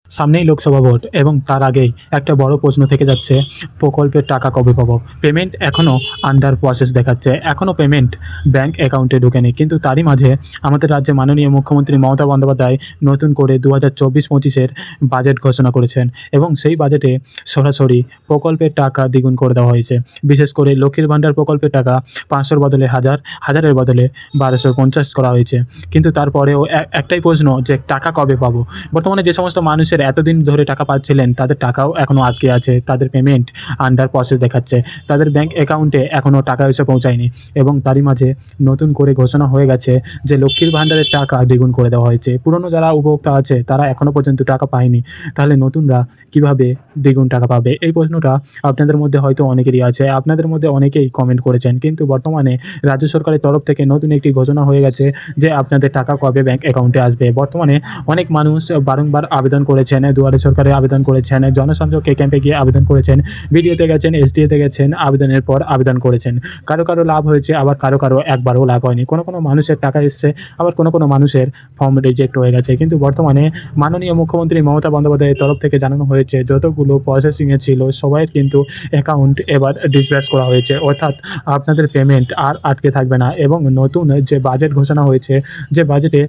সামনেই লোকসভা ভোট এবং তার আগেই একটা বড় প্রশ্ন থেকে যাচ্ছে, প্রকল্পের টাকা কবে পাবো। পেমেন্ট এখনও আন্ডার প্রসেস দেখাচ্ছে, এখনও পেমেন্ট ব্যাংক অ্যাকাউন্টে ঢোকেনি। কিন্তু তারই মাঝে আমাদের রাজ্যে মাননীয় মুখ্যমন্ত্রী মমতা বন্দ্যোপাধ্যায় নতুন করে 2024-25-এর বাজেট ঘোষণা করেছেন এবং সেই বাজেটে সরাসরি প্রকল্পের টাকা দ্বিগুণ করে দেওয়া হয়েছে। বিশেষ করে লক্ষ্মীর ভাণ্ডার প্রকল্পের টাকা 500-র বদলে 1000, 1000-এর বদলে 1250 করা হয়েছে। কিন্তু তারপরেও একটাই প্রশ্ন যে টাকা কবে পাবো। বর্তমানে যে সমস্ত মানুষের এতদিন ধরে টাকা পাচ্ছিলেন তাদের টাকাও এখনও আটকে আছে, তাদের পেমেন্ট আন্ডার প্রসেস দেখাচ্ছে, তাদের ব্যাংক অ্যাকাউন্টে এখনও টাকা এসে পৌঁছায়নি। এবং তারই মাঝে নতুন করে ঘোষণা হয়ে গেছে যে লক্ষ্মীর ভাণ্ডারের টাকা দ্বিগুণ করে দেওয়া হয়েছে। পুরনো যারা উপভোক্তা আছে তারা এখনও পর্যন্ত টাকা পায়নি, তাহলে নতুনরা কিভাবে দ্বিগুণ টাকা পাবে? এই প্রশ্নটা আপনাদের মধ্যে হয়তো অনেকেরই আছে, আপনাদের মধ্যে অনেকেই কমেন্ট করেছেন। কিন্তু বর্তমানে রাজ্য সরকারের তরফ থেকে নতুন একটি ঘোষণা হয়ে গেছে যে আপনাদের টাকা কবে ব্যাংক অ্যাকাউন্টে আসবে। বর্তমানে অনেক মানুষ বারংবার আবেদন করেছেন, দুয়ারে সরকারে আবেদন করেছেন, জনসংযোগ ক্যাম্পে গিয়ে আবেদন করেছেন, বিডিওতে গেছেন, এসডিওতে গেছেন, আবেদনের পর আবেদন করেছেন। কারো কারো লাভ হয়েছে, আবার কারো কারো একবারও লাভ হয়নি। কোনো কোনো মানুষের টাকা এসছে, আবার কোনো কোনো মানুষের ফর্ম রিজেক্ট হয়ে গেছে। কিন্তু বর্তমানে মাননীয় মুখ্যমন্ত্রী মমতা বন্দ্যোপাধ্যায়ের তরফ থেকে জানানো হয়েছে যতগুলো প্রসেসিংয়ে ছিল সবাইয়ের কিন্তু অ্যাকাউন্ট এবার ডিসব্যার্স করা হয়েছে, অর্থাৎ আপনাদের পেমেন্ট আর আটকে থাকবে না। এবং নতুন যে বাজেট ঘোষণা হয়েছে, যে বাজেটে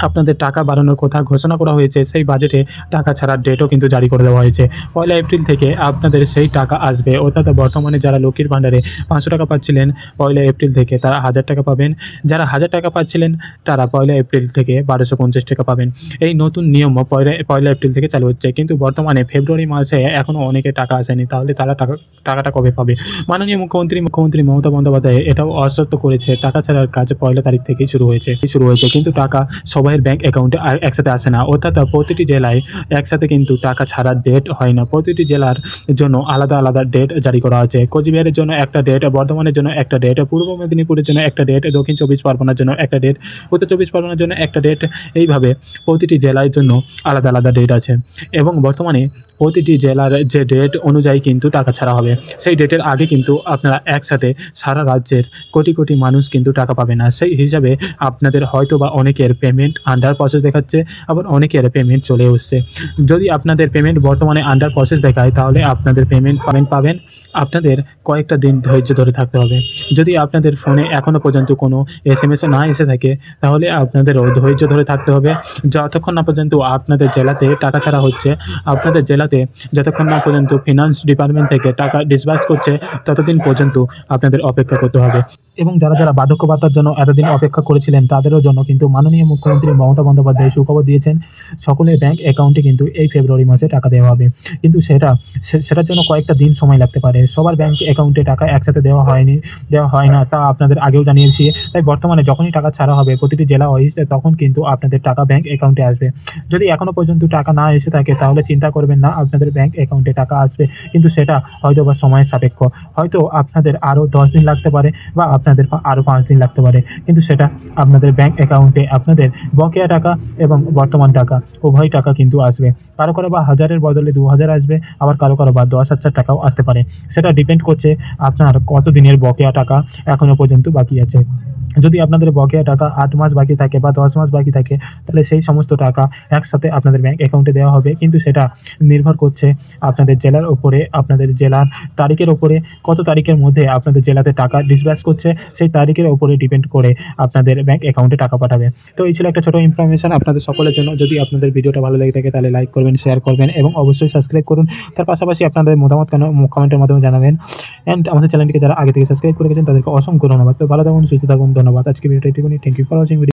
আপনাদের টাকা বাড়ানোর কথা ঘোষণা করা হয়েছে, সেই বাজেটে টাকা ছাড়ার ডেটও কিন্তু জারি করে দেওয়া হয়েছে। 1 এপ্রিল থেকে আপনাদের সেই টাকা আসবে, অর্থাৎ বর্তমানে যারা লক্ষ্মীর ভাণ্ডারে 500 টাকা পাচ্ছিলেন 1 এপ্রিল থেকে তারা 1000 টাকা পাবেন, যারা 1000 টাকা পাচ্ছিলেন তারা 1 এপ্রিল থেকে 1250 টাকা পাবেন। এই নতুন নিয়ম 1 এপ্রিল থেকে চালু হচ্ছে। কিন্তু বর্তমানে ফেব্রুয়ারি মাসে এখনও অনেকে টাকা আসেনি, তাহলে তারা টাকাটা কবে পাবে? মাননীয় মুখ্যমন্ত্রী মমতা বন্দ্যোপাধ্যায় এটাও আশ্বস্ত করেছে টাকা ছাড়ার কাজ 1 তারিখ থেকেই শুরু হয়েছে। কিন্তু টাকা সবাইয়ের ব্যাংক অ্যাকাউন্টে একসাথে আসে না, অর্থাৎ প্রতিটি জেলায় একসাথে কিন্তু টাকা ছাড়ার ডেট হয় না। প্রতিটি জেলার জন্য আলাদা আলাদা ডেট জারি করা আছে। কোচবিহারের জন্য একটা ডেট, বর্ধমানের জন্য একটা ডেট, পূর্ব মেদিনীপুরের জন্য একটা ডেট, দক্ষিণ 24 পরগনার জন্য একটা ডেট, উত্তর 24 পরগনার জন্য একটা ডেট। এইভাবে প্রতিটি জেলার জন্য আলাদা আলাদা ডেট আছে এবং বর্তমানে প্রতিটি জেলার যে ডেট অনুযায়ী কিন্তু টাকা ছাড়া হবে। সেই ডেটের আগে কিন্তু আপনারা একসাথে সারা রাজ্যের কোটি কোটি মানুষ কিন্তু টাকা পাবে না। সেই হিসাবে আপনাদের হয়তো বা অনেকের পেমেন্ট আন্ডার প্রসেস দেখাচ্ছে, আবার অনেকের পেমেন্ট চলে এসছে। যদি আপনাদের পেমেন্ট বর্তমানে আন্ডার প্রসেস দেখায় তাহলে আপনাদের পেমেন্ট পাবেন। আপনাদের কয়েকটা দিন ধৈর্য ধরে থাকতে হবে। যদি আপনাদের ফোনে এখনও পর্যন্ত কোনো SMS না এসে থাকে তাহলে আপনাদেরও ধৈর্য ধরে থাকতে হবে। যতক্ষণ না পর্যন্ত আপনাদের জেলাতে টাকা ছাড়া হচ্ছে, আপনাদের জেলাতে যতক্ষণ না পর্যন্ত ফিনান্স ডিপার্টমেন্ট থেকে টাকা ডিসবার্স করছে ততদিন পর্যন্ত আপনাদের অপেক্ষা করতে হবে। এবং যারা যারা বার্ধক্য ভাতার জন্য এতদিন অপেক্ষা করেছিলেন তাদেরও জন্য কিন্তু মাননীয় মুখ্যমন্ত্রী মমতা বন্দ্যোপাধ্যায় সুখবর দিয়েছেন, সকলের ব্যাংক অ্যাকাউন্টে কিন্তু এই ফেব্রুয়ারি মাসে টাকা দেওয়া হবে। কিন্তু সেটার জন্য কয়েকটা দিন সময় লাগতে পারে। সবার ব্যাংক অ্যাকাউন্টে টাকা একসাথে দেওয়া হয় না, তা আপনাদের আগেও জানিয়েছি। তাই বর্তমানে যখনই টাকা ছাড়া হবে প্রতিটি জেলা ওয়াইজ তখন কিন্তু আপনাদের টাকা ব্যাংক অ্যাকাউন্টে আসবে। যদি এখনও পর্যন্ত টাকা না এসে থাকে তাহলে চিন্তা করবেন না, আপনাদের ব্যাংক অ্যাকাউন্টে টাকা আসবে। কিন্তু সেটা হয়তো বা সময়ের সাপেক্ষ, হয়তো আপনাদের আরও 10 দিন লাগতে পারে বা আপনাদের আরও 5 দিন লাগতে পারে। কিন্তু সেটা আপনাদের ব্যাংক অ্যাকাউন্টে আপনাদের বকেয়া টাকা এবং বর্তমান টাকা উভয় টাকা কিন্তু আসবে। কারো কারো বা 1000-এর বদলে 2000 আসবে, আবার কারো কারো বা 10,000 টাকাও আসতে পারে। সেটা ডিপেন্ড করছে আপনার কত দিনের বকেয়া টাকা এখনও পর্যন্ত বাকি আছে। যদি আপনাদের বকেয়া টাকা 8 মাস বাকি থাকে বা 10 মাস বাকি থাকে তাহলে সেই সমস্ত টাকা একসাথে আপনাদের ব্যাংক অ্যাকাউন্টে দেওয়া হবে। কিন্তু সেটা নির্ভর করছে আপনাদের জেলার ওপরে, আপনাদের জেলার তারিখের ওপরে, কত তারিখের মধ্যে আপনাদের জেলাতে টাকা ডিসবার্স করছে সেই তারিখের ওপরে ডিপেন্ড করে আপনাদের ব্যাংক অ্যাকাউন্টে টাকা পাঠাবে। তো এই ছিল একটা ছোটো ইনফরমেশন আপনাদের সকলের জন্য। যদি আপনাদের ভিডিওটা ভালো লেগে থাকে তাহলে লাইক করবেন, শেয়ার করবেন এবং অবশ্যই সাবস্ক্রাইব করুন। তার পাশাপাশি আপনাদের মতামত কমেন্টের মাধ্যমে জানাবেন। অ্যান্ড আমাদের চ্যানেলটিকে যারা আগে থেকে সাবস্ক্রাইব করে গেছেন তাদেরকে অসংখ্য ধন্যবাদ। তো ভালো থাকুন, সুস্থ থাকুন, ধন্যবাদ। আজকে ভিডিওটা এটুকুনি। Thank you for watching video.